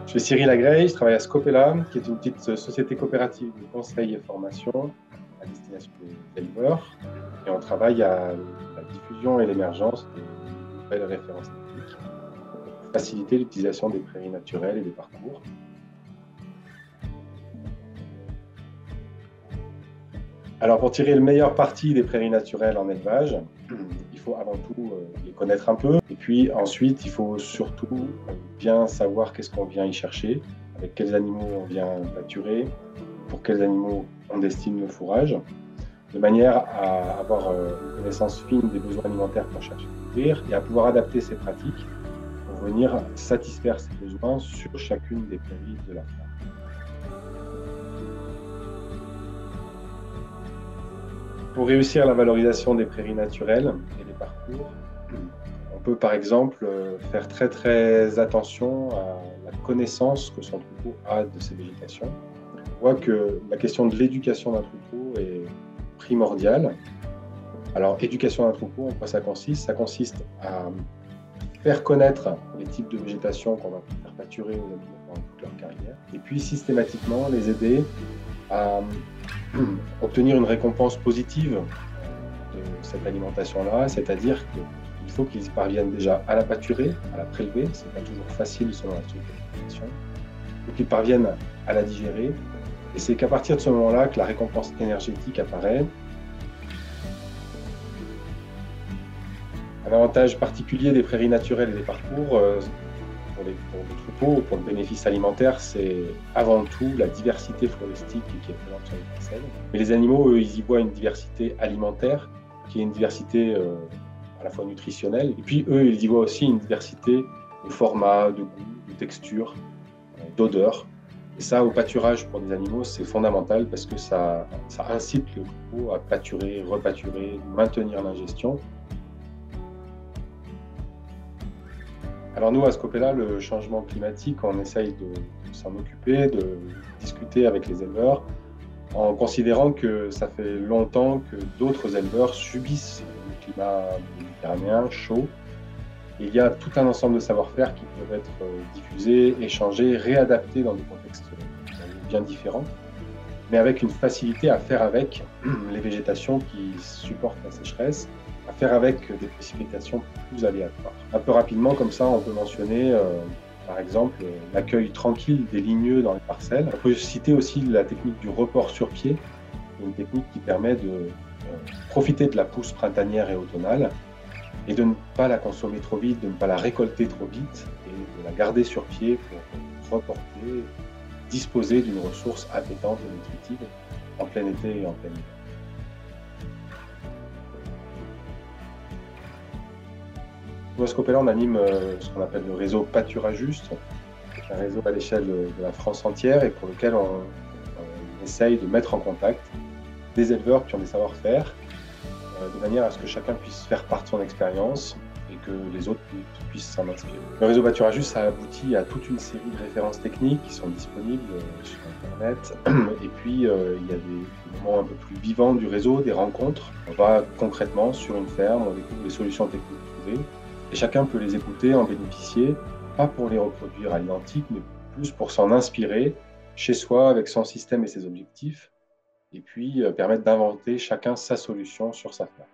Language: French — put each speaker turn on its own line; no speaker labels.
Je suis Cyril Agrey, je travaille à Scopella, qui est une petite société coopérative de conseil et formation à destination des éleveurs. Et on travaille à la diffusion et l'émergence de nouvelles références techniques pour faciliter l'utilisation des prairies naturelles et des parcours. Alors, pour tirer le meilleur parti des prairies naturelles en élevage, il faut avant tout les connaître un peu. Et puis ensuite, il faut surtout bien savoir qu'est-ce qu'on vient y chercher, avec quels animaux on vient pâturer, pour quels animaux on destine le fourrage, de manière à avoir une connaissance fine des besoins alimentaires qu'on cherche à couvrir et à pouvoir adapter ces pratiques pour venir satisfaire ces besoins sur chacune des prairies de la ferme. Pour réussir la valorisation des prairies naturelles et des parcours, on peut par exemple faire très attention à la connaissance que son troupeau a de ses végétations. On voit que la question de l'éducation d'un troupeau est primordiale. Alors, éducation d'un troupeau, en quoi ça consiste? Ça consiste à faire connaître les types de végétation qu'on va faire pâturer aux animaux pendant toute leur carrière, et puis systématiquement les aider à obtenir une récompense positive de cette alimentation-là, c'est-à-dire qu'il faut qu'ils parviennent déjà à la pâturer, à la prélever, c'est pas toujours facile selon la structure de l'alimentation, il faut qu'ils parviennent à la digérer, et c'est qu'à partir de ce moment-là que la récompense énergétique apparaît. Un avantage particulier des prairies naturelles et des parcours pour le troupeau, pour le bénéfice alimentaire, c'est avant tout la diversité floristique qui est présente sur les parcelles. Mais les animaux, eux, ils y voient une diversité alimentaire, qui est une diversité à la fois nutritionnelle. Et puis, eux, ils y voient aussi une diversité de formats, de goûts, de textures, d'odeurs. Et ça, au pâturage pour des animaux, c'est fondamental parce que ça incite le troupeau à pâturer, repâturer, maintenir l'ingestion. Alors nous, à Scopella, le changement climatique, on essaye de s'en occuper, de discuter avec les éleveurs, en considérant que ça fait longtemps que d'autres éleveurs subissent le climat méditerranéen chaud. Et il y a tout un ensemble de savoir-faire qui peuvent être diffusés, échangés, réadaptés dans des contextes bien différents, mais avec une facilité à faire avec les végétations qui supportent la sécheresse, à faire avec des précipitations plus aléatoires. Un peu rapidement, comme ça, on peut mentionner, par exemple, l'accueil tranquille des ligneux dans les parcelles. On peut citer aussi la technique du report sur pied, une technique qui permet de profiter de la pousse printanière et automnale et de ne pas la consommer trop vite, de ne pas la récolter trop vite et de la garder sur pied pour reporter, disposer d'une ressource appétante et nutritive en plein été et en plein hiver. Nous, à Scopella, on anime ce qu'on appelle le réseau Pâturage Juste, qui est un réseau à l'échelle de la France entière et pour lequel on essaye de mettre en contact des éleveurs qui ont des savoir-faire, de manière à ce que chacun puisse faire part de son expérience et que les autres puissent s'en inspirer. Le réseau Pâturage Juste a abouti à toute une série de références techniques qui sont disponibles sur Internet. Et puis, il y a des moments un peu plus vivants du réseau, des rencontres. On va concrètement sur une ferme, on découvre les solutions techniques trouvées. Et chacun peut les écouter, en bénéficier, pas pour les reproduire à l'identique, mais plus pour s'en inspirer chez soi avec son système et ses objectifs, et puis permettre d'inventer chacun sa solution sur sa ferme.